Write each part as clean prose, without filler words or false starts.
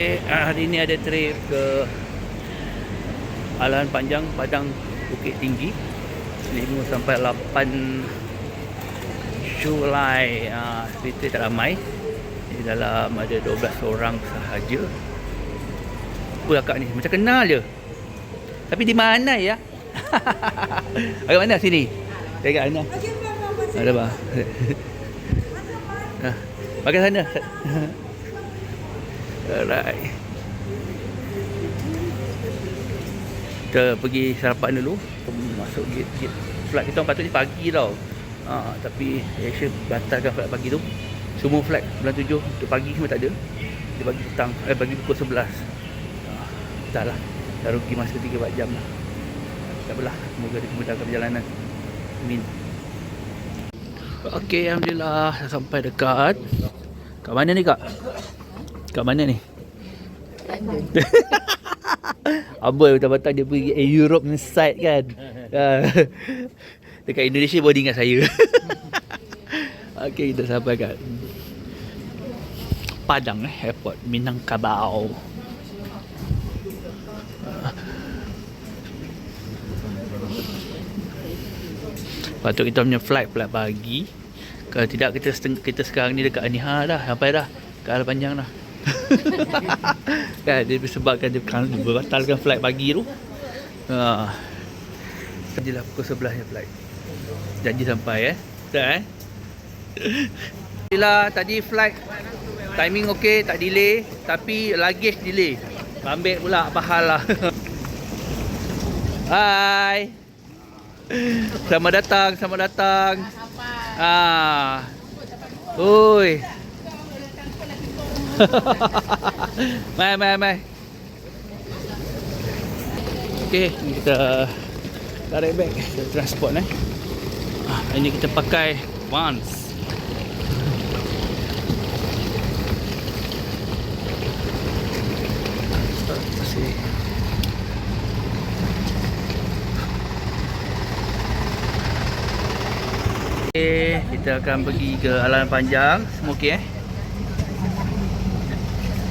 Hari ni ada trip ke Alahan Panjang, Padang Bukit Tinggi 5 sampai 8 Julai. Cerita tak ramai. Di dalam ada 12 orang sahaja. Apa akak ni? Macam kenal je. Tapi di mana ya? Agak mana sini? Dekat mana? Ada bah. Pakai sana. Alright. Kita pergi sarapan dulu. Kita masuk gate. Flight kita patutnya pagi tau. Tapi Asia batalkan flight pagi tu. Semua flight bulan 7 untuk pagi semua tak ada. Dia bagi petang, bagi pukul 11. Dah lah. Dah rugi masa 3-4 jam lah. Tak apalah. Semoga dimudahkan perjalanan. Amin. Okey, alhamdulillah dah sampai dekat. Kat mana ni kak? Kat mana ni? Abang betul-betul dia pergi Europe side kan. Dekat Indonesia baru ingat saya. Okey, kita sampai kat Padang Airport Minangkabau. Patut kita punya flight pagi. Kalau tidak kita sekarang ni dekat Aniha dah. Sampai dah ke Alahan Panjang dah. Kan dia disebabkan dia berbatalkan flight pagi tu. Janjilah pukul 11 nya flight. Janji sampai tak Alhamdulillah tadi flight timing okey, tak delay, tapi luggage delay. Ambil pula apa hal lah. Hai. Selamat datang. Oi. Mai. Okey, kita tarik beg transport ini kita pakai Vans. Okey, kita akan pergi ke Alahan Panjang. Semua okey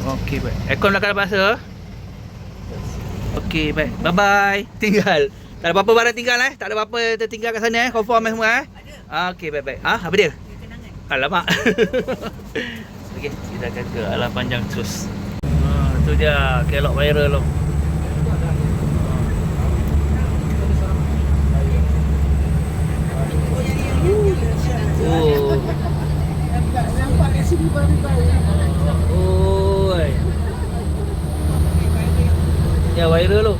Okey, baik. Aircon belakang dah basah. Okey, baik. Bye-bye. Tinggal. Tak ada apa-apa barang tinggal Tak ada apa-apa tertinggal kat sana Confirm semua Ada. Okey, baik-baik. Apa dia? Kenangan. Alamak. Okey, kita akan ke Alahan Panjang terus. Tu dia kelok viral tu. Oi. Ya viral tu.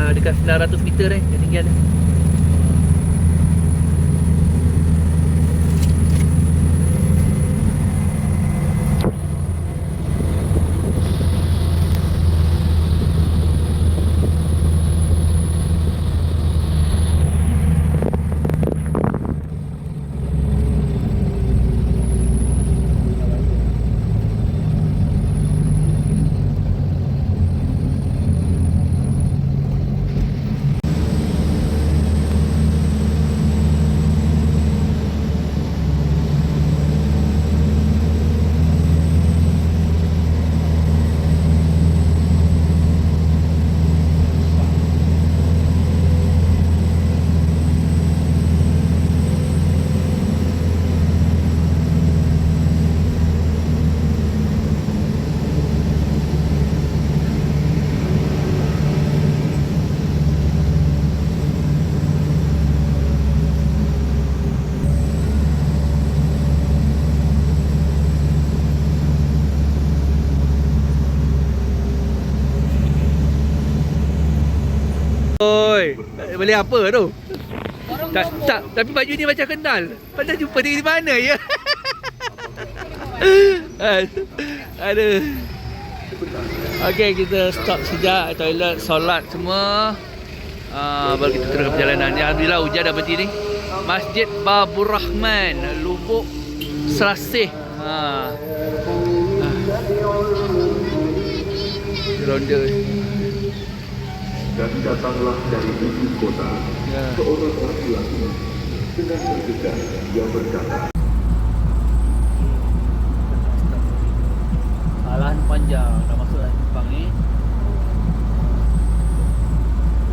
Dekat 900 meter ketinggian dia. Oi, beli apa tu? Tak, tapi baju ni macam kenal. Padahal jumpa dia di mana ya? Aduh. Okey, kita stop sekejap, toilet, solat semua. Baru kita teruskan perjalanan. Ya, alhamdulillah hujan dah berhenti ni. Masjid Babur Rahman, Lubuk Serasih. Ronda. Dan datanglah dari ibu kota seorang laki-laki dengan bergegas yang berkata, Alahan panjang dah masuk dalam Jepang ni.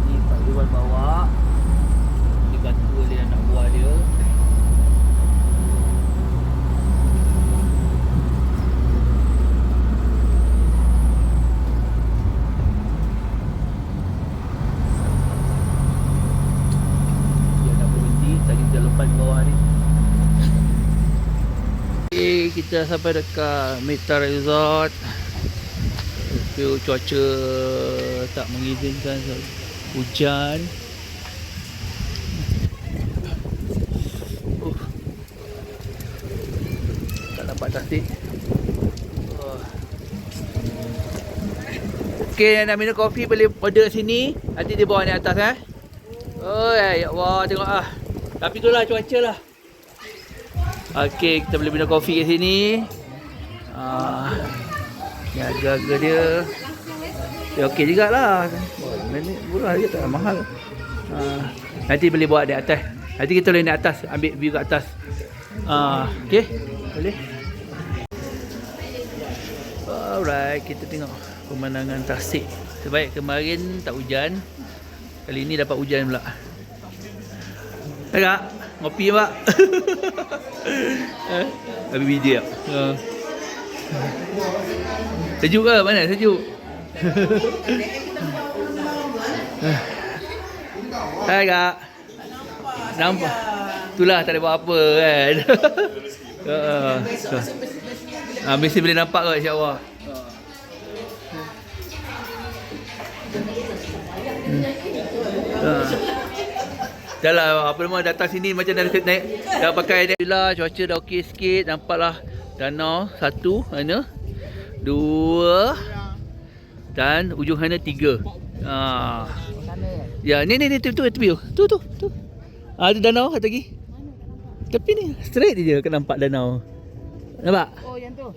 Ini Pak Iwan bawa, dibantu oleh anak buah dia. Lepas bawah ni. Okay, kita sampai dekat Mitra Resort. Tapi cuaca tak mengizinkan, hujan. Tak nampak tasik. Okay, nak minum kopi boleh order sini. Nanti dia bawa ni atas Oh ya Allah, tengok Tapi itulah cuaca lah. Okey, kita boleh minum kopi kat sini. Ni harga-harga dia. Ya okey jugalah. Murah je, tak mahal. Nanti boleh bawa di atas. Nanti kita boleh naik atas, ambil view kat atas. Okey, boleh. Alright, kita tengok pemandangan Tasik. Sebaik kemarin tak hujan, kali ni dapat hujan pula. Kak, ngopi pak. Habis video. Sejuk ke? Mana sejuk? Hai kak. Nampak? Itulah tak ada buat apa kan. Mesti boleh nampak kot, insya-Allah. Dah lah, apa nama, datang sini macam dah naik, dah pakai dah. Cuaca dah okey sikit. Nampaklah danau 1, mana 2 dan ujung sana 3. Ya, ni tu tepi tu. Ada danau satu lagi. Tepi ni straight je akan nampak danau. Nampak? Oh, yang tu.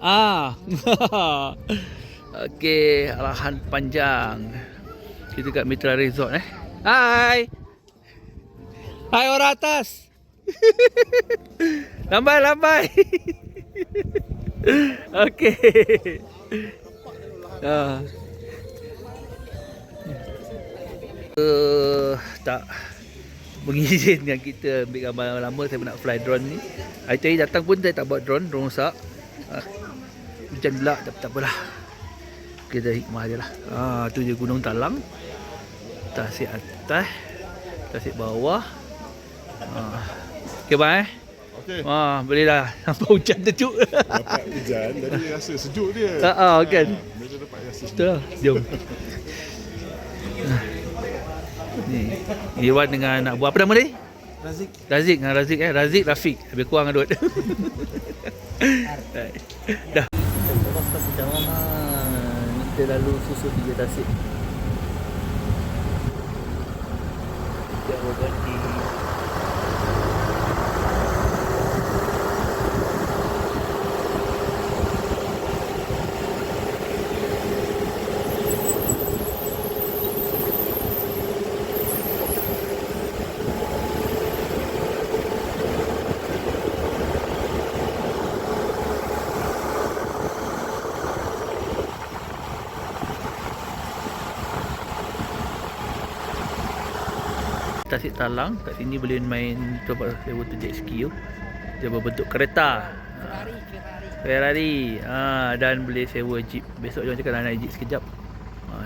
Okey, arahan panjang. Kita kat Mitra Resort Hai. Hai orang atas. Lambai. Okey. Tak mengizinkan kita ambil gambar lama. Saya nak fly drone ni. Hari tadi datang pun saya tak bawa drone rosak. Hujan pula, tak apalah. Kita hikmah je lah. Tu je Gunung Talang. Tasik atas, Tasik bawah. Okay bang Okey. boleh dah. Nampak hujan tercuk. Dapat hujan, jadi rasa sejuk dia. Kan. Bila dapat rasa sejuk. Betul. Jom. Ni Iwan dengan anak buah. Apa nama dia? Razik dengan Razik Razik Rafiq. Lebih kurang adut. Dah. Lepas tak perjalanan. Kita lalu susu 3 Tasik. Dia berhenti. Tasik Talang, kat sini boleh main coba sewa tu jet ski tu. Dia berbentuk kereta. Ferrari. Dan boleh sewa jeep. Besok jangan cakap nak naik jeep sekejap.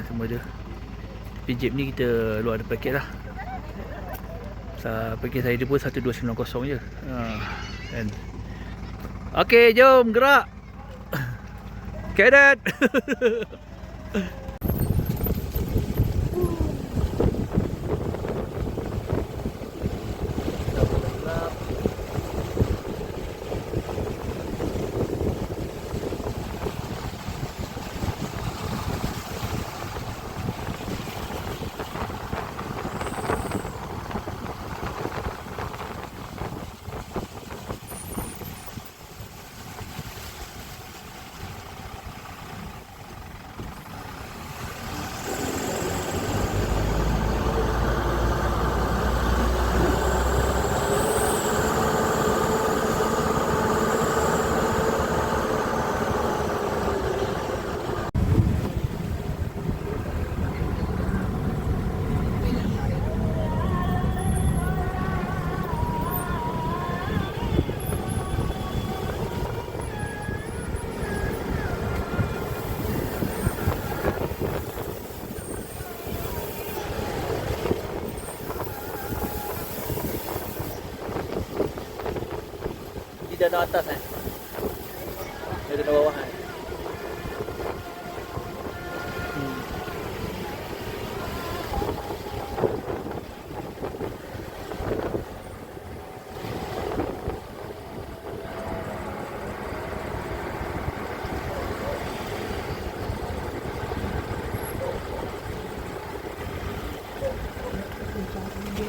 Semua dia. Tapi jeep ni kita luar ada paket lah. Paket saya dia pun 1290 je. Kan. Okey, jom gerak. Cadet. danau atas Ini danau bawah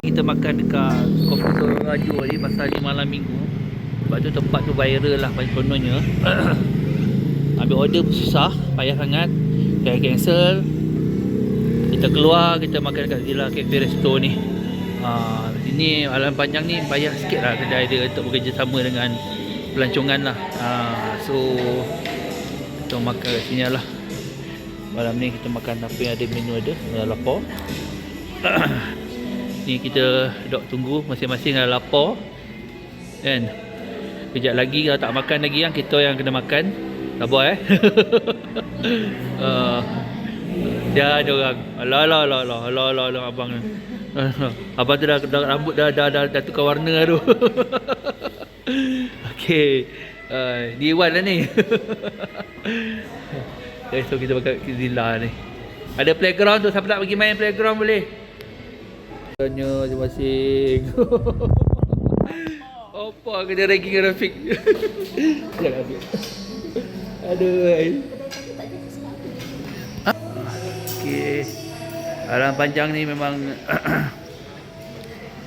Kita makan dekat Kopi Torajo ni pasal ni malam minggu. Sebab tu tempat tu viral lah kononnya. Ambil order pun susah, payah sangat. Kita cancel. Kita keluar, kita makan dekat Zilla Cafe Resto ni. Sini Alam Panjang ni payah sikit lah kedai dia untuk bekerjasama dengan pelancongan lah. So kita makan kat sini lah. Malam ni kita makan apa yang ada menu ada. Lapar. Ni kita dok tunggu masing-masing dah lapar kan. Kejap lagi kalau tak makan lagi kita yang kena makan. Sabar dia ada orang. Alah abang. Abang tu dah rambut dah tukar warna tu. Okey. Dia Wan lah ni. Okay, so kita pakai Zilla ni. Ada playground tu, siapa nak pergi main playground boleh. Tanya masing-masing. Apa kena ranking grafik. Jangan ambil. Aduh. Okey. Alam Panjang ni memang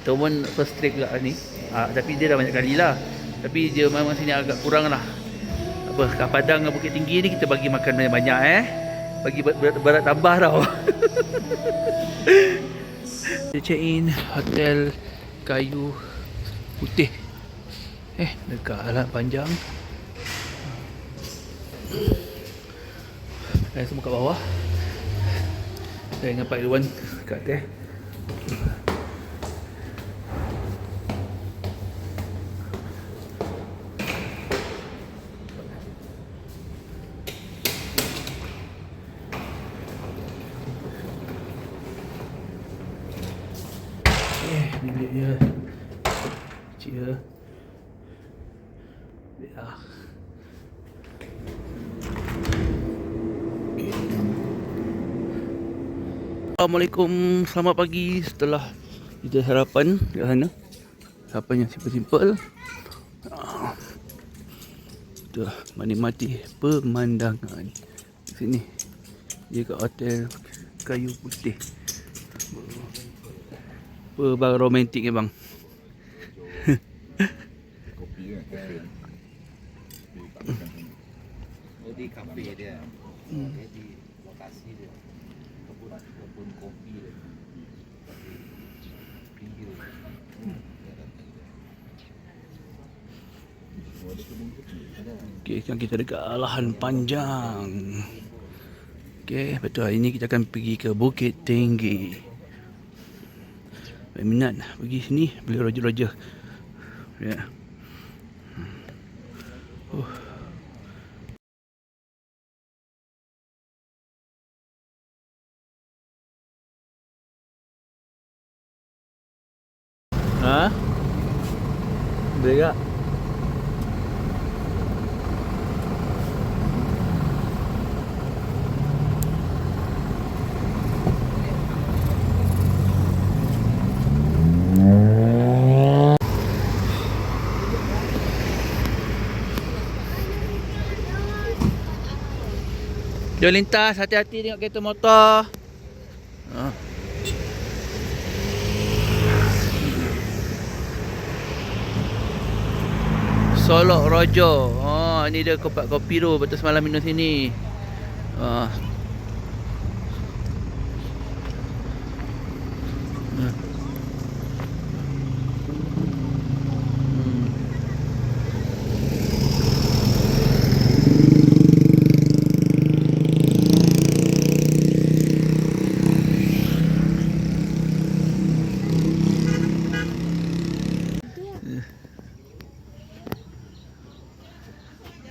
tu pun first trip lah ni. Tapi dia dah banyak kali lah. Tapi dia memang sini agak kurang lah. Apa kat Padang dengan Bukit Tinggi ni kita bagi makan banyak bagi berat tambah tau. Kita check in Hotel Kayu Putih dekat Alam Panjang. Saya semua kat bawah. Saya dengan Pak Irwan kat atas. Ni bilik dia. Kecil dia. Bilik lah. Okay. Assalamualaikum. Selamat pagi setelah kita sarapan kat sana. Sarapan yang simple-simple. Kita menikmati pemandangan di sini. Dia kat Hotel Kayu Putih. Apa bang romantik ke bang? Kopi kan, kafe. Di kafe dia. Dia di lokasi dia. Kebun kopi dia. Pinggir. Okey, sekarang kita dekat Alam Panjang. Okey, betul. Hari ni kita akan pergi ke Bukit Tinggi. Minat pergi sini beli roja-roja. Ya. Boleh tak? Jom lintas, hati-hati tengok kereta motor. Solok Rojo. Ni dia kopi tu. Betul semalam minum sini.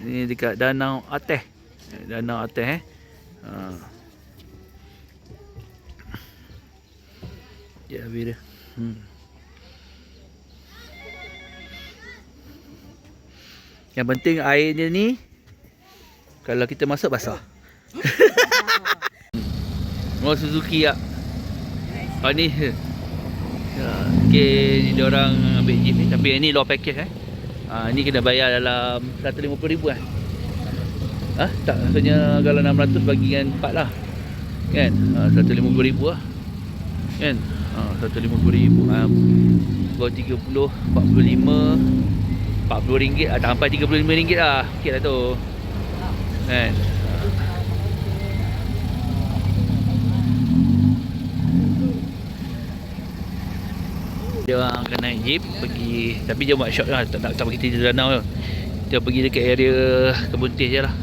Ni dekat Danau Ateh. Danau Ateh Ya, habis dia. Yang penting airnya ni kalau kita masuk basah. Oh, Suzuki ah. Oh ni. Ya, okay, ni dia orang ambil jeep ni tapi yang ni low package ni kena bayar dalam 150,000 tak, maksudnya kalau 600 bagi dengan 4 lah. Kan? 150,000 lah. Kan? 150,000 Kau 30, 45, 40 ringgit tak sampai 35 ringgit lah. Okey lah tu. Kan? Dia orang akan naik jeep pergi, tapi dia buat short lah, tak pergi tidur danau tu. Dia pergi dekat area Kebun Teh je lah.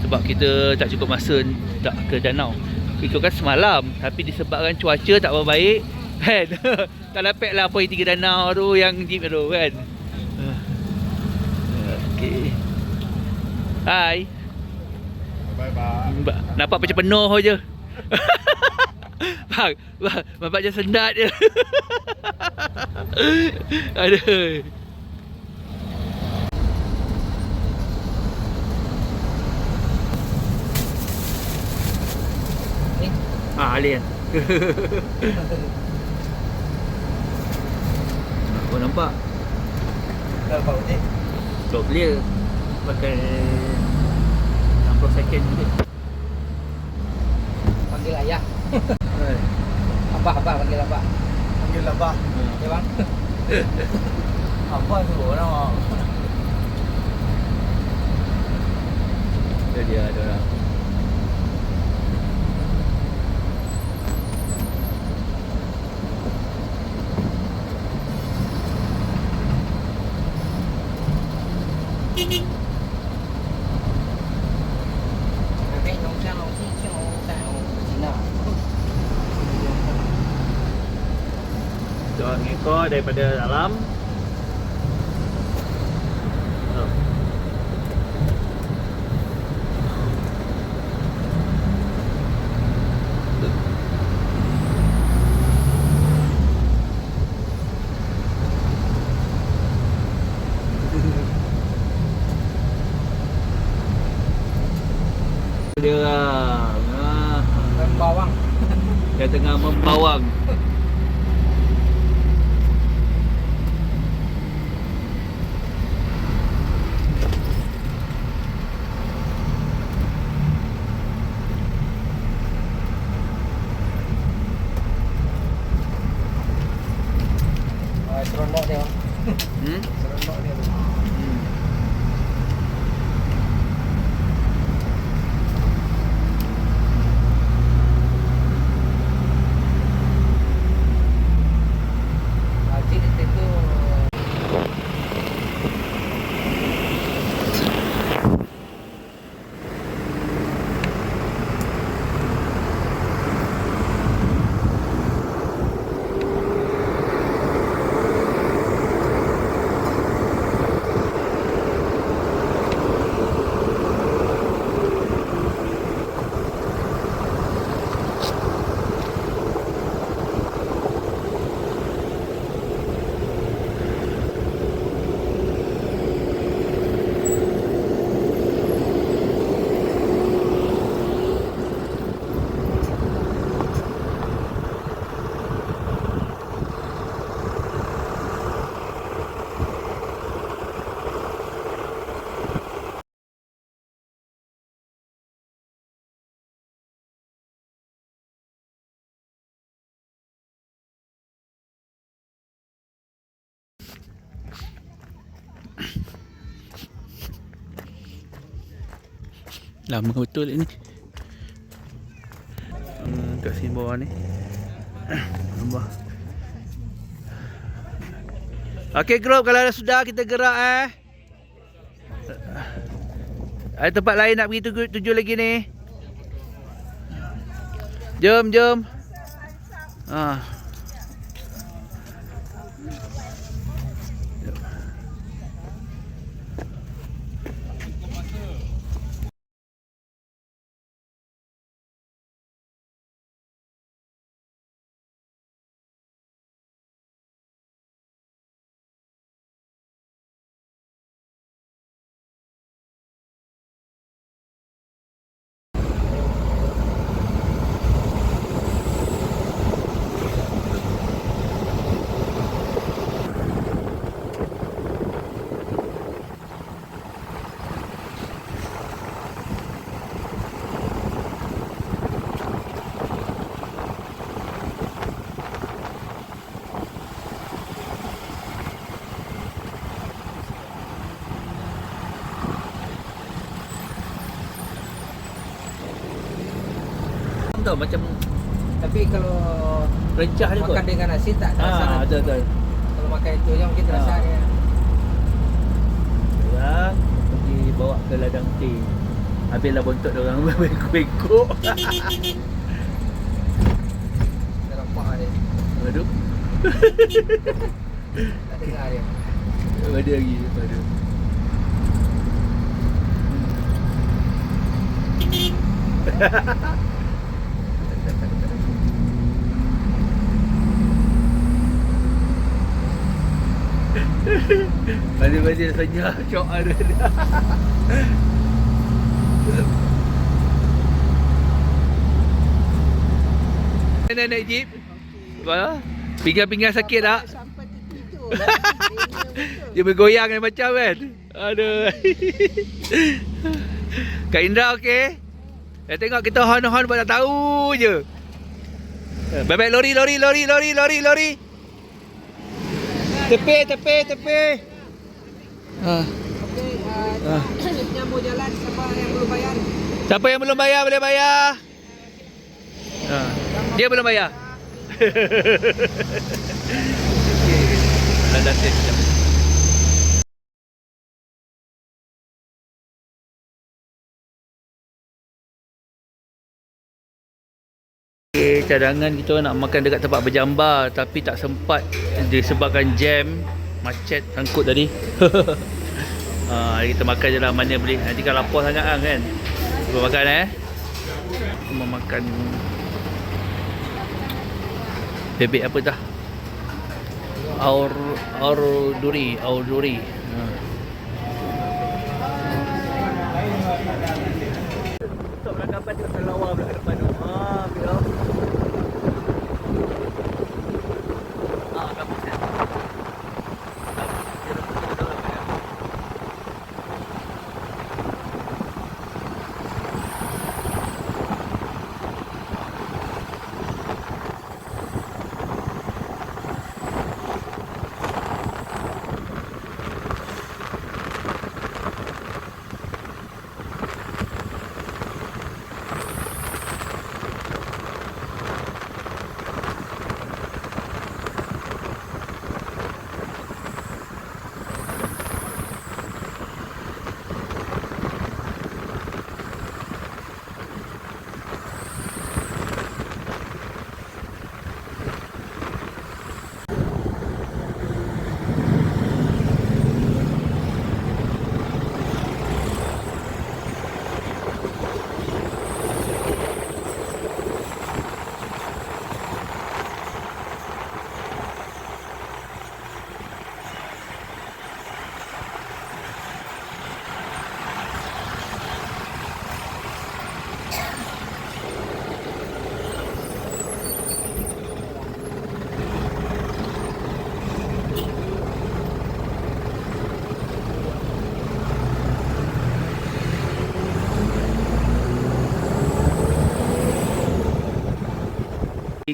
Sebab kita tak cukup masa tak ke danau. Ikutkan semalam, tapi disebabkan cuaca tak berbaik kan. Tak dapat lah poin 3 danau tu yang jeep tu kan. Okey. Hai. Bye-bye. Nampak macam penuh je. Bang, nampak macam sendat je. Aduh. Alien. Kau nampak? Nampak ni. Tak clear. Pakai 60 second je. Panggil ayah. Abah panggil abah. Panggil abah. Ya bang. Abah tu orang. Dia ada orang. Cái nông sao xí chiều tạo gì nào. Cho ngekor daripada dalam. Dia orang Bawang. dia tengah membawang. Seronok dia. Seronok dia. Haji itu Lama betul ni. Kat sini bawah ni. Nampak. Okey group, kalau dah sudah kita gerak Ada tempat lain nak pergi tuju lagi ni. Jom. tau, macam Tapi kalau rencah dia kot. makan dengan nasi tak terasa. Betul. Kalau makan itu yang mungkin terasa dia. Sekarang pergi bawa ke ladang teh. Habislah bontot dia orang bengkok-bengkok. Dah nampak dia. Aduh. Tak dengar dia. Ada lagi, ada. Balik-balik senyap, syok ada. Naik jeep. Apa? Pinggang-pinggang sakit tak? Sampai tertidur. Dia bergoyang ni macam kan. Aduh. Kak Indra okey? Tengok kita hon-hon pun tak tahu je. Baik-baik lori. Tepi. Okey, nyambung jalan siapa yang belum bayar. Siapa yang belum bayar boleh bayar. Dia belum bayar. Okey. Dah set. Cadangan kita nak makan dekat tempat berjambar tapi tak sempat disebabkan jam macet sangkut tadi. Kita makan je lah, mana boleh. Nanti kan lapar sangat kan. Kita makan Kita makan bebek apa dah? Aur duri. Stop rakapan dekat Selawar pula kat depan tu. Bila kampus ni.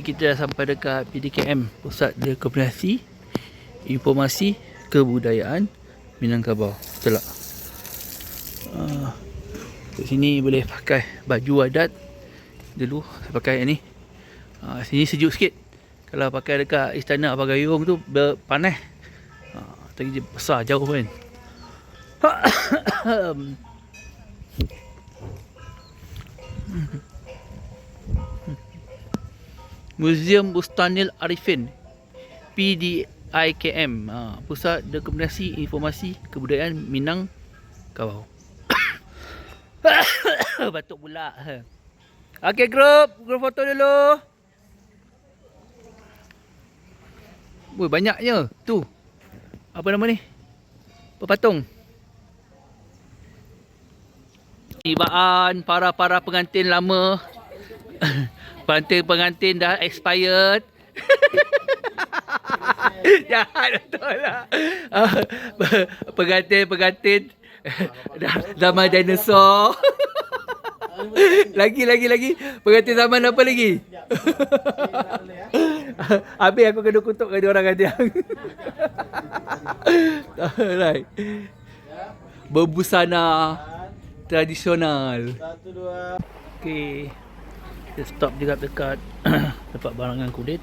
Kita dah sampai dekat PDKM, Pusat Rekomunikasi Informasi Kebudayaan Minangkabau. Betul tak? Kat sini boleh pakai baju adat. Dulu saya pakai ni. Sini sejuk sikit. Kalau pakai dekat Istana Abang Gayung tu panas. Tadi dia besar jauh kan. Museum Bustanil Arifin, PDIKM, Pusat Rekomunikasi Informasi Kebudayaan Minangkabau. Batuk pula. Okey, grup foto dulu. Woi, banyaknya tu. Apa nama ni? Berpatung. Tibaan para pengantin lama. Pengantin dah expired. Jahat betul lah. Pengantin dah zaman dinosaur. Lagi. Pengantin zaman apa lagi? Habis aku kena kutuk dengan dia orang kata. Right. Berbusana tradisional. 1, 2. Okey. Kita stop juga dekat tempat barangan kulit.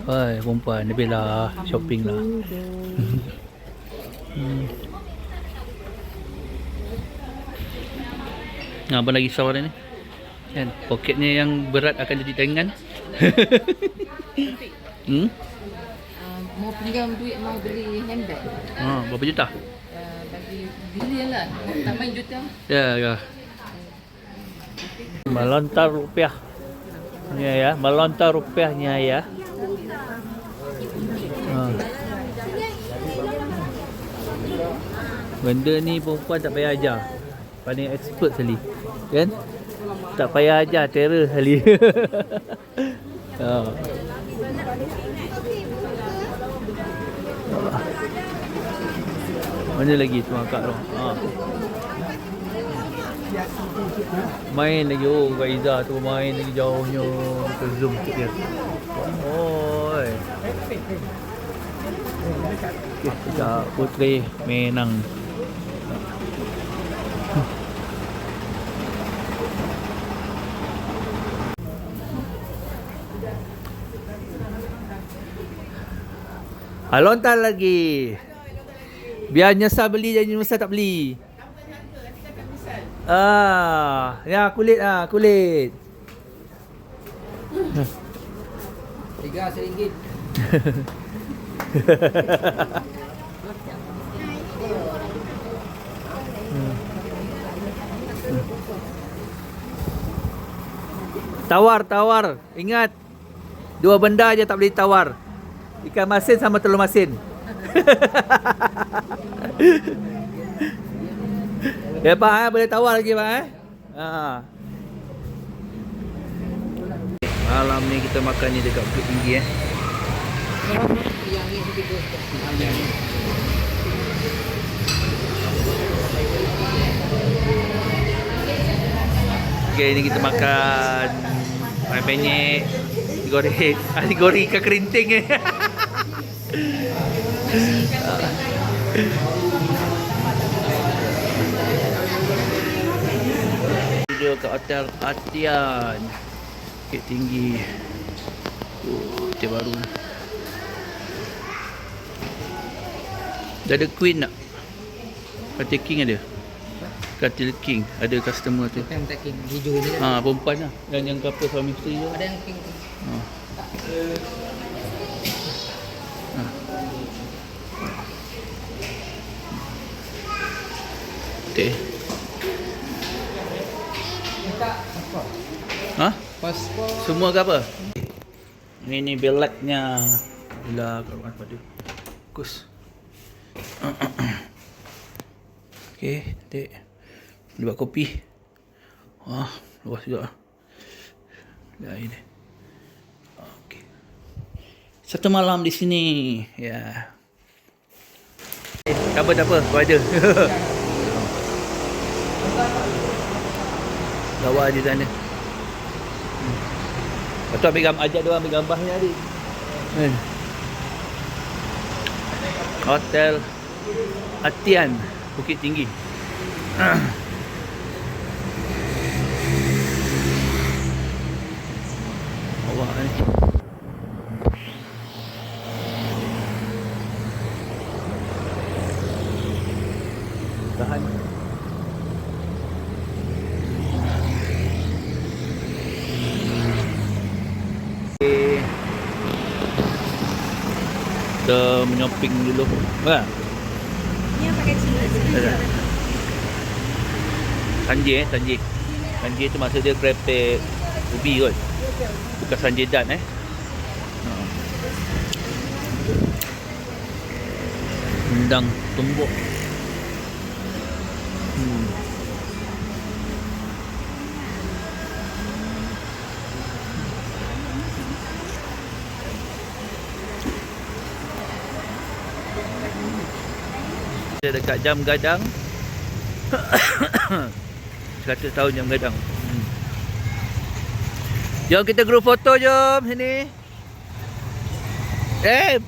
Hai, perempuan dia bela shopping lah. Nah, apa lagi sawar ni? Kan, poketnya yang berat akan jadi tangan. Mau pinjam duit, mau beli handbag. Berapa juta? Bagi bilion lah. Tak main juta. Ya. Melontar rupiah. Ya, melontar rupiahnya ya. Benda ni perempuan tak payah ajar. Paling expert sekali. Kan? Tak payah ajar, terror sekali. Mana lagi tu akak tu? Main lagi. Oh, Kak Iza tu main lagi jauhnya. Kita zoom sikit dia. Oi. Okay, sekejap Puteri Menang. Lontar lagi. Biar nyesal beli, jangan nyesal tak beli. Ya kulit kulit. Tiga RM1. Tawar. Ingat. Dua benda aja tak boleh tawar. Ikan masin sama telur masin. Ya Pak, boleh tawar lagi Pak. Malam ni kita makan ni dekat Bukit Tinggi Yang ni tiga. Okay, ni kita makan ayam penyet, digoreng ikan kerinting Video kat Hotel Atian Bukit Tinggi. Hotel baru. Dah ada Queen tak? Katil King ada? Katil King ada customer tu. Yang tak king, hijau ni. Perempuan lah. Yang couple suami isteri tu. Ada yang king. Okay. Pasport. Semua ke apa? Ini belaknya. Bila kat rumah pada kus. Okay, dek. Dia buat kopi. Luas juga. Dah ini. Okay. Satu malam di sini. Ya. Tak apa. Kau ada. Bawa je sana. Lepas tu ajak dia ambil gambar ni tadi. Hotel Atian Bukit Tinggi. Awak ni. Tahan. Kita menyoping dulu. Ni yang pakai cina. Sanjay tu maksud dia krepek ubi kot. Bukan Sanjay Dan Undang tumbuk. Dekat Jam Gadang. 100 tahun Jam Gadang. Jom kita group foto jom sini.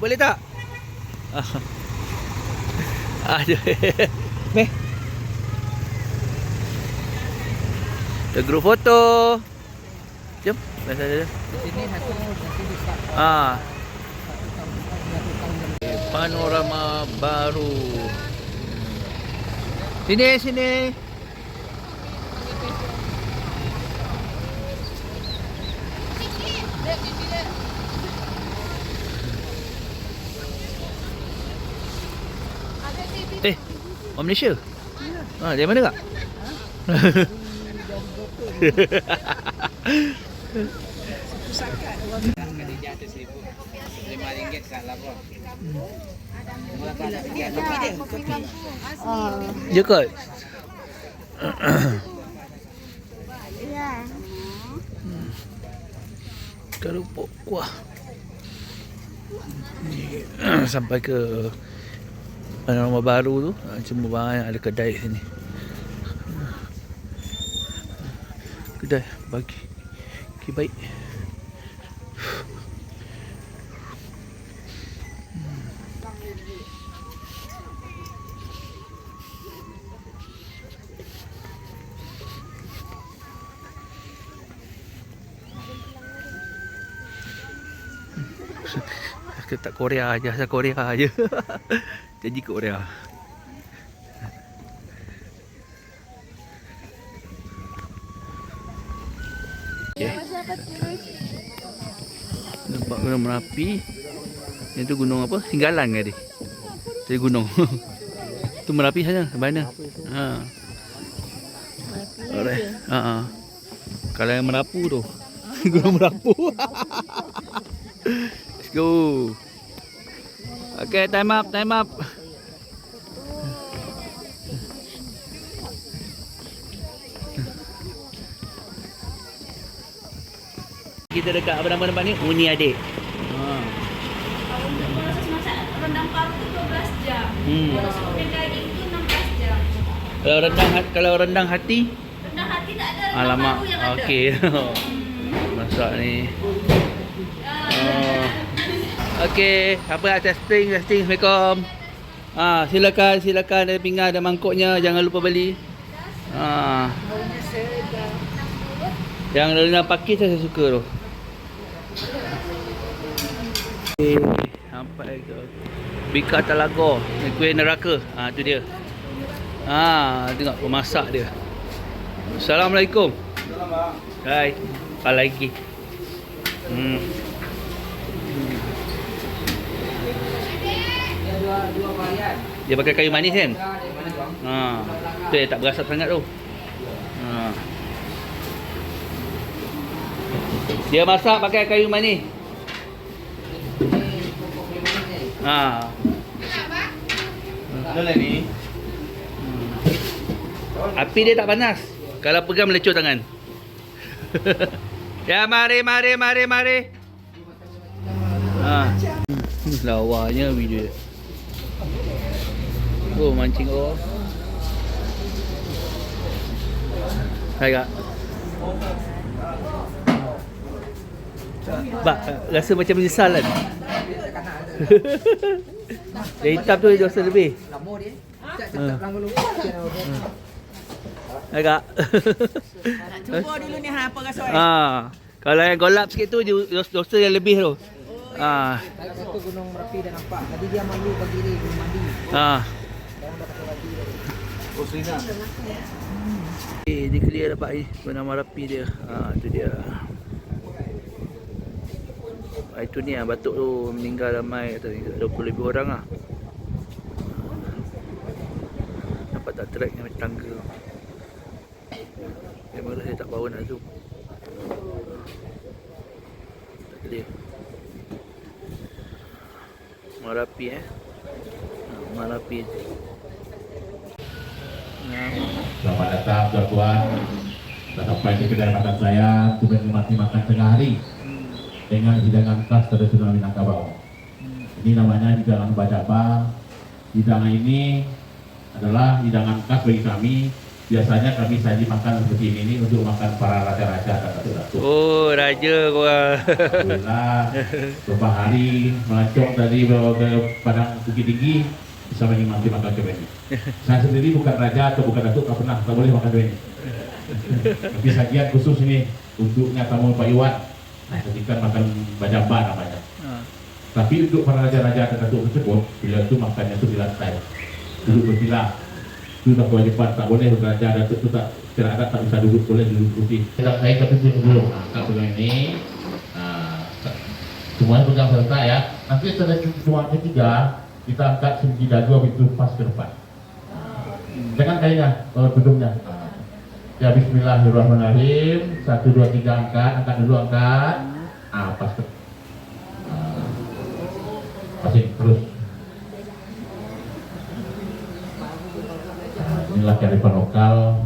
Boleh tak? Aduh. Ni. Kita group foto. Jom. Biasa saja. Di sini satu nanti di start. Ah, Satu tahun jam. panorama baru. Sini, sini. Orang Malaysia? Ah, dari mana kak? Khadijah tu RM1,000. RM5 kat lapor. Mula kan nak pergi ada Ya kot? Ya. Kerupuk kuah. Ni, sampai ke panorama baru tu, cuma banyak ada kedai sini. Kedai bagi. Okay, baik. Tak Korea aja, asal Korea aja. Jadi Korea. Okay. Nampak gunung Merapi. Yang tu gunung apa? Singgalan ke dia? Jadi gunung. Tu Merapi sana, mana? Ha. Alright. Ha. Kalau yang Merapu tu. Gunung Merapu. Let's go. Okay, time up, time up. Kita dekat apa nama tempat ni? Uni Adik. Proses masak rendang paru tu 12 jam. Kalau sup daging tu 16 jam. Kalau rendang hati? Rendang hati tak ada, rendang Alamak. paru yang ada. Okey. Masak ni. Okey, apa testing. Assalamualaikum. Silakan ada pinggan, ada mangkuknya, jangan lupa beli. Yang rendang pakis saya suka tu. Okey, sampai ke Bika Talago, ni kuih neraka. Tu dia. Tengok pemasak dia. Assalamualaikum. Hai. Apa lagi? dua varian. Dia pakai kayu manis kan? Dari mana bang? Tu yang tak berasap sangat tu. Dia masak pakai kayu manis. Boleh ni. Api dia tak panas. Kalau pegang melecur tangan. Ya, mari. Lawanya video. Oh, mancing oh. Hai kak. Bak, rasa macam menyesal kan? Yang hitam tu dosa lebih. Lama dia. Cak pelanggan lu. Hai kak. Nak cuba dulu ni apa rasa? Kalau yang golap sikit tu dosa yang lebih tu. Naik satu Gunung Merapi dah nampak. Tadi dia malu pagi ni belum mandi. Sekarang dah pakai baju dah. Oh, Serina. Dia clear dapat ni Gunung Merapi dia. Tu dia. Itu ni batuk tu meninggal ramai, 20 lebih orang lah. Nampak tak track yang tangga. Kamera saya tak bawa nak zoom. Tak clear. Merapi Merapi. Selamat datang tuan-tuan. Kita sampai ke kedai makan saya untuk menikmati makan tengah hari dengan hidangan khas tradisional Minangkabau. Ini namanya hidangan bajaba. Hidangan ini adalah hidangan khas bagi kami. Biasanya kami saji makan seperti ini untuk makan para raja-raja dan datuk-datuk. Oh, raja korang. Alhamdulillah, beberapa hari melancong dari ke Padang Bukit Tinggi bisa menikmati makan cobek ini. Saya sendiri bukan raja atau bukan datuk, tak pernah, tak boleh makan cobek ini. Tapi sajian khusus ini untuknya tamu Pak Iwan. Nah, ketika makan bajamba namanya. Tapi untuk para raja-raja dan datuk tersebut, bila itu makannya itu di lantai, duduk bersila. Itu tak kewajiban, tak boleh raja dan datuk itu tidak ada, tak bisa duduk, boleh duduk putih. Saya ketujuh dulu, angkat pegang ini. Semuanya pegang serta ya. Nanti setelah cuma ketiga, kita angkat segi dagu itu pas ke depan. Jangan kayaknya, tudungnya. Ya bismillahirrahmanirrahim. 1, 2, 3 angkat dulu angkat. Pas ke masih terus. Inilah kearifan lokal.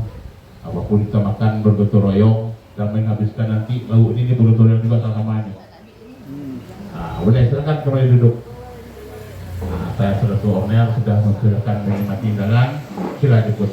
Apapun kita makan bergotong royong dan menghabiskan nanti lauk ini bergotong royong juga sama-sama ini. Boleh silakan kembali duduk. Saya selaku owner sudah mempersilakan menikmati hidangan. Sila jemput.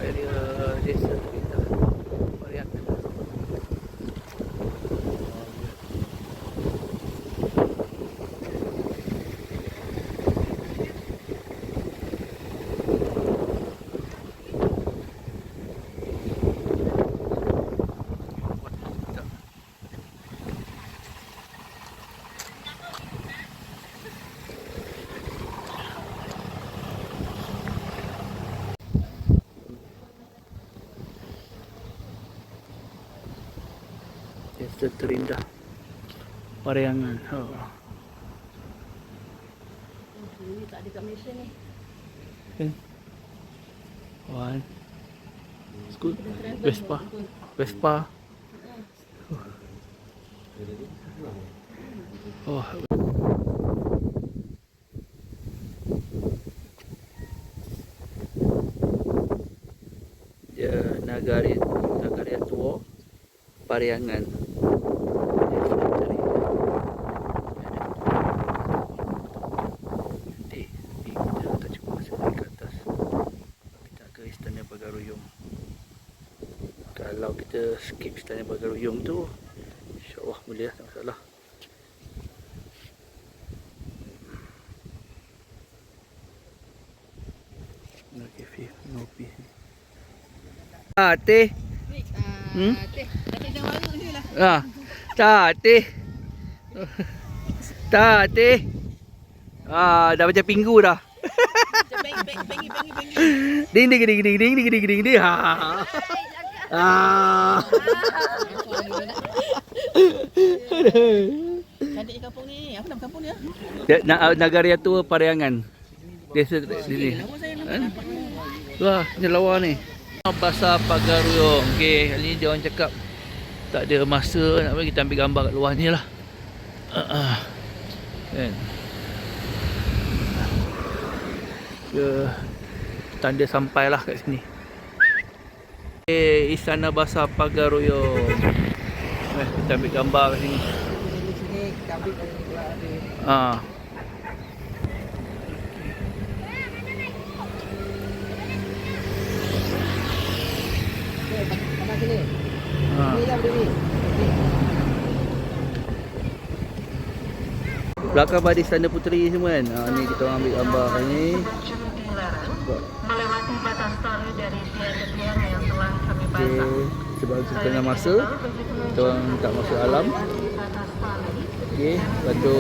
Area desa kita Pariangan. Desa terindah Pariangan. Ini tak ada kat Malaysia ni. One. School. Vespa. Oh. Ya, Nagari Tua Pariangan. Kalau kita skip Istana Bagaruyung tu, insya-Allah boleh lah, tak masalah. No cafe, no pi. Teh. Teh. Teh yang baru ni lah. Teh. Teh. Dah macam pingu dah. Pengi. Ding ding ding ding ding ding ding ding. Cantik kampung ni. Apa nama kampung ni? Nagari Tua Pariangan. Desa sini. Wah, ni lawa ni. Bahasa Pagaruyung. Okey, kali ni dia orang cakap tak ada masa nak bagi kita ambil gambar kat luar ni lah. Kan. Tanda sampailah kat sini. Istana Bahasa Pagaruyung. Kita ambil gambar kat sini. Di sini kita ambil dari ni pula ada. Pakai sini. Ni lah berdiri. Belakang pada Istana Puteri semua kan. Ni kita orang ambil gambar ni. Melewati batas tali dari tiang ke tiang yang telah kami pasang. Sebab setengah masa kita orang tak masuk alam. Okey, lepas tu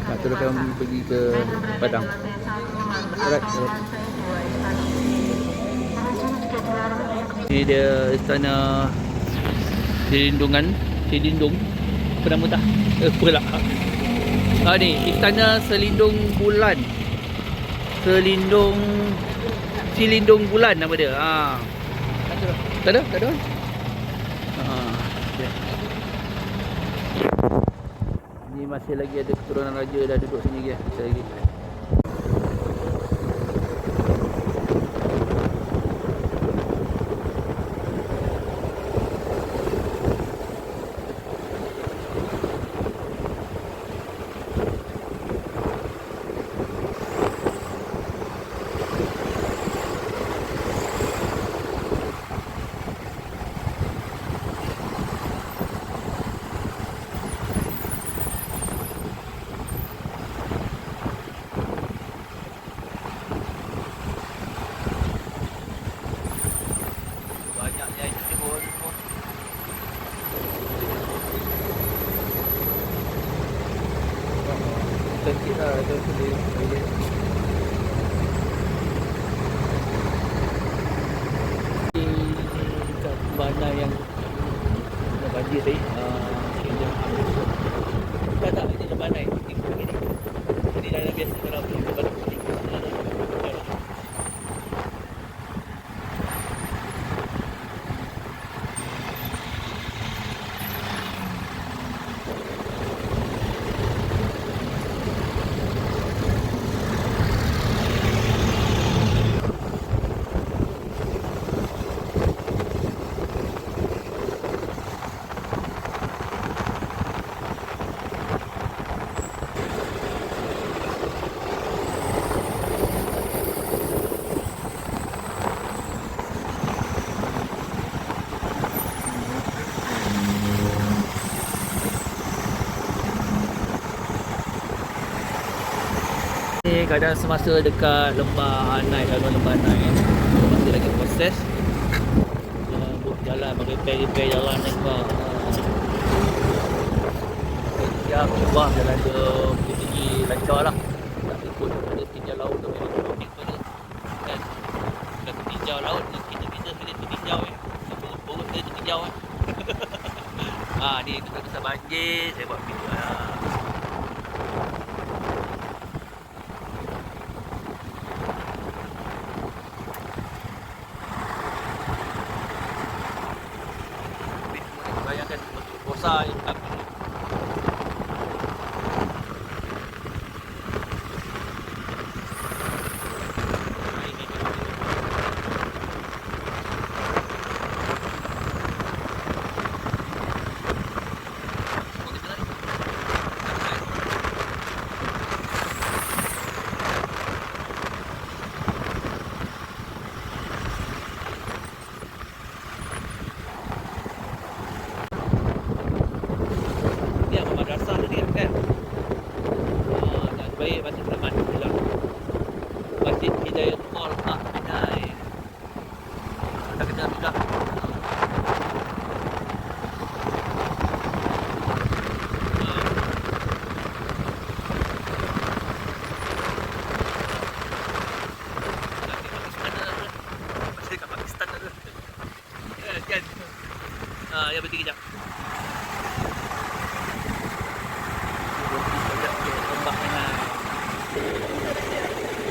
nak teruskan pergi ke Padang. Alright. Ini dia Istana Selindung. Apa nama tak? Pula. Ni Istana Selindung Bulan. Selindung Bulan nama dia. Tak ada? Okay. Ni masih lagi ada keturunan raja dah duduk sini lagi. Masih lagi. Dekat mana yang dah banjir tadi, kena ambil. Tak, ini dah bandai. Ini dah biasa kalau kita balik sini. Ni keadaan semasa dekat Lembah Anai, Laluan Lembah Anai masih lagi proses. Jalan repair jalan ni sebab ya ubah jalan dia tinggi lancar lah. Tak ikut pada tinjau laut tu memang trafik pada kan. Kalau tinjau laut kita pilih tinjau Perut dia tinjau ni kesal banjir saya buat video bayangkan bosan madrasah tadi kan. Dan baik masih selamat pulang. Masjid Hidayatullah letak Pinai. Dah kena sudah. Masih kat Pakistan dah. Kan. Ya berhenti kejap.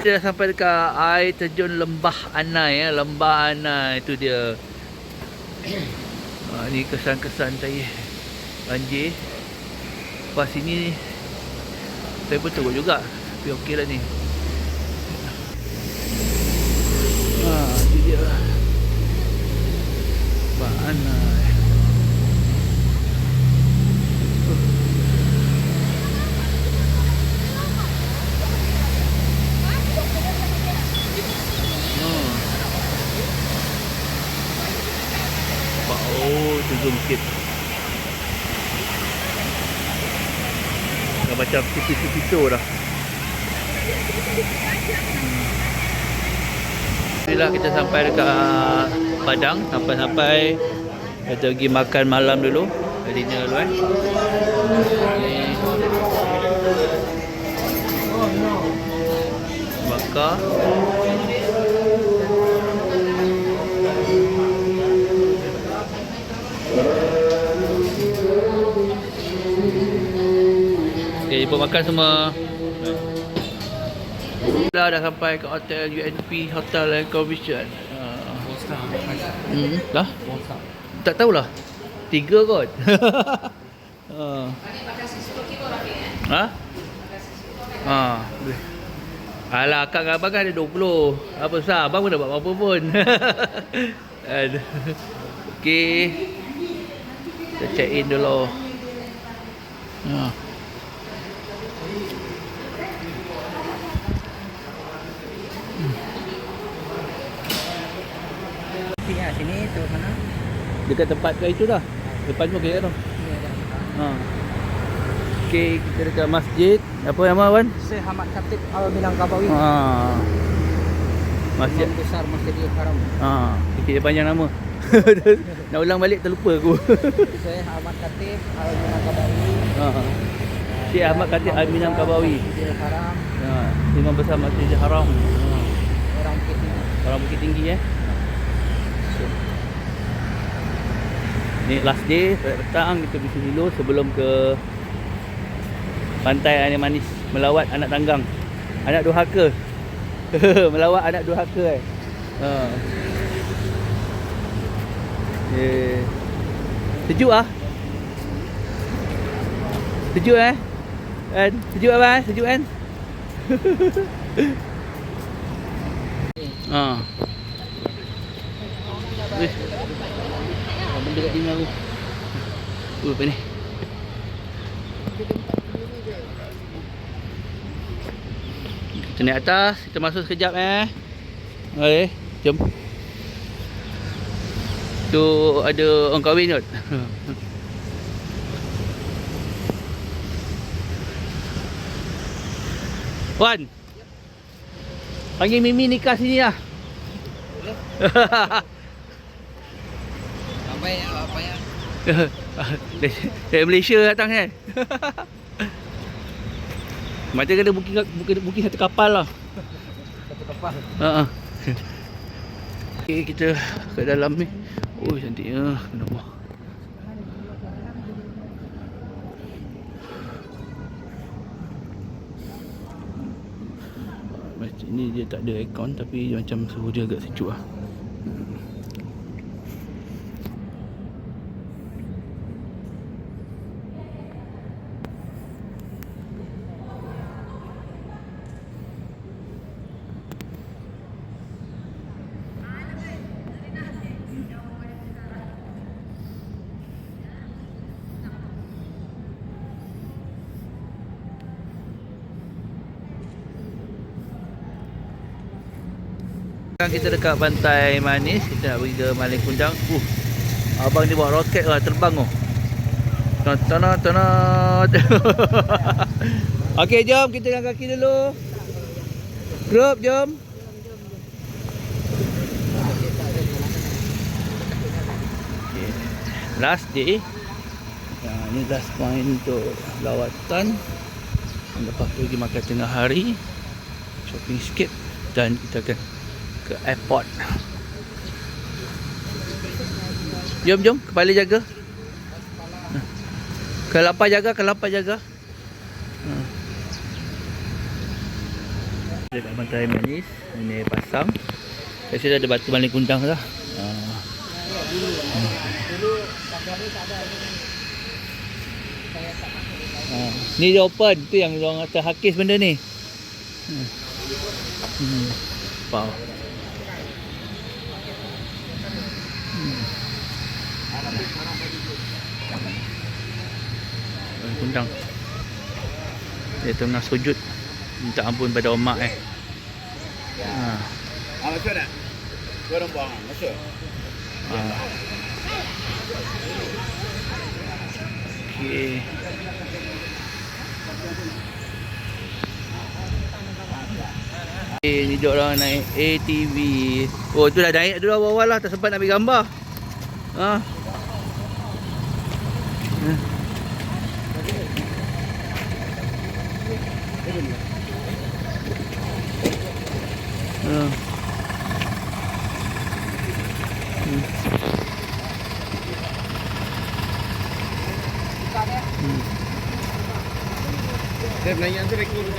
Kita dah sampai dekat air terjun Lembah Anai Lembah Anai tu dia. Ni kesan-kesan tadi banjir. Lepas sini saya pun teruk juga. Tapi okey lah ni. Ni dia Lembah Anai. Zoom sikit. Dah macam pisau dah. Inilah kita sampai dekat Padang. Sampai-sampai kita pergi makan malam dulu. Dinner dulu bakar. Okay, jumpa makan semua. Dah sampai ke hotel UNP Hotel and Convention. Dah? Tak tahulah. 3 kot. Boleh. Alah, akak dengan abang kan ada 20. Apa besar? Abang pun tak buat apa-apa pun. Okay. Kita check in dulu. Sini tu mana? Dekat tempat ke itu dah. Depan tu okey dah. Okey, kita dekat masjid. Apa nama Wan? Syekh Ahmad Khatib Al-Minangkabawi. Masjid Imam besar Masjidil Haram. Fikir dia panjang nama. Nak ulang balik terlupa aku. Syekh Ahmad Khatib Al-Minangkabawi. Syekh Ahmad Khatib Al-Minang Kabawi. Masjidil Haram, Imam besar Masjidil Haram. orang Bukit Tinggi. Orang Bukit Tinggi Ni last day, petang kita pergi dulu sebelum ke Pantai Air Manis melawat anak tanggang. Anak durhaka. Melawat anak durhaka Sejuk ah. Sejuk kan? Sejuk abang? Sejuk kan? Wih. Benda kat sini aku. Apa ni? Kita naik atas, kita masuk sekejap Okey, jom. Tu ada orang kahwin kot. Wan. Panggil Mimi nikah sini lah. Apa ya? Dari Malaysia datang kan. Macam kena booking satu kapal lah. Satu kapal. Okay, kita kat dalam ni. Oh cantiknya. Nampak. Masjid ni dia tak ada aircon tapi macam suhu dia agak sejuk lah. Sekarang kita dekat Pantai Manis, kita nak pergi ke Malin Kundang. Abang ni bawa roket lah, terbang tu. Tanat. Okey, jom kita jalan kaki dulu. Group, jom. Okay. Last day. Ni last point untuk lawatan. Lepas tu pergi makan tengah hari, shopping sikit dan kita akan ke airport. Jom, kepala jaga. Kelapa jaga. Dekat Pantai Manis, ini pasang. Kat sini ada batu Malin Kundang lah. Ni dia open, tu yang orang kata hakis benda ni. Wow. Kundang. Dia tengah sujud minta ampun pada mak Masuk tak? Korang buang masuk. Okey. Ni dia orang naik ATV. Oh tu dah naik dulu awal-awal lah, tak sempat nak ambil gambar. Dia Melayu tu rekod tu.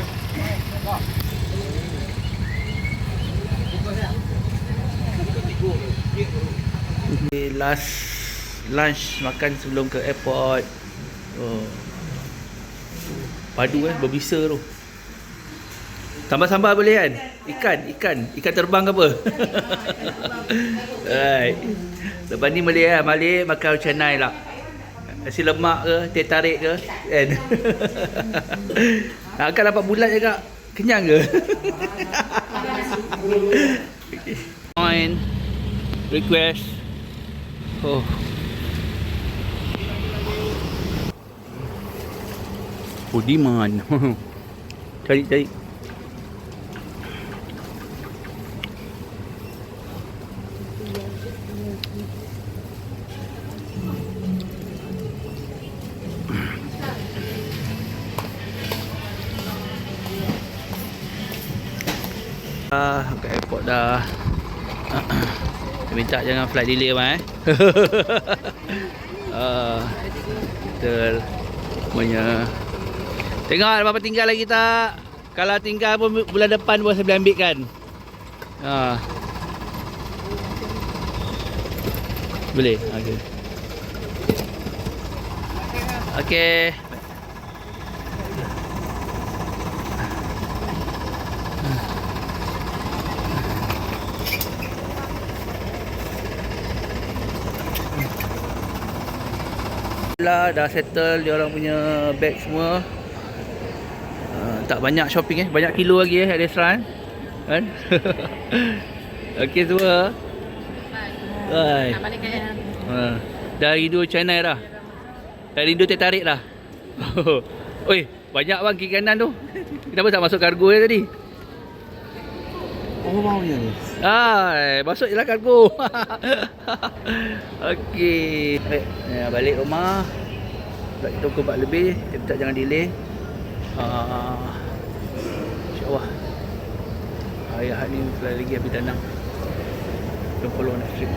Last lunch makan sebelum ke airport. Padu berbisa tu. Tambah sambal boleh kan? Ikan terbang ke apa? Right. Lepas ni boleh balik makan canai lah. Nasi lemak ke, teh tarik ke, kan? Akan dapat bulat juga. Kenyang ke? Okay. Point request. Demand. Cari. Kat airport dah. Dia minta jangan flight delay abang betul. Semuanya. Tengok apa tinggal lagi tak? Kalau tinggal pun bulan depan pun saya boleh ambil kan. Boleh. Okey. Okey. Dah settle dia orang punya bag semua. Tak banyak shopping banyak kilo lagi at restoran kan. Okey semua. Hai. Balik ke Dah rindu China dah. Dah rindu teh tarik dah. Oi, banyak bang kiri kanan tu. Kenapa tak masuk kargo je tadi? Apa maunya ni? Masuk je lah kargo. Okey. Balik rumah. Kita pukul 4 lebih. Kita minta jangan delay. InsyaAllah hari Ahad ni lagi habis tanam 20 next trip.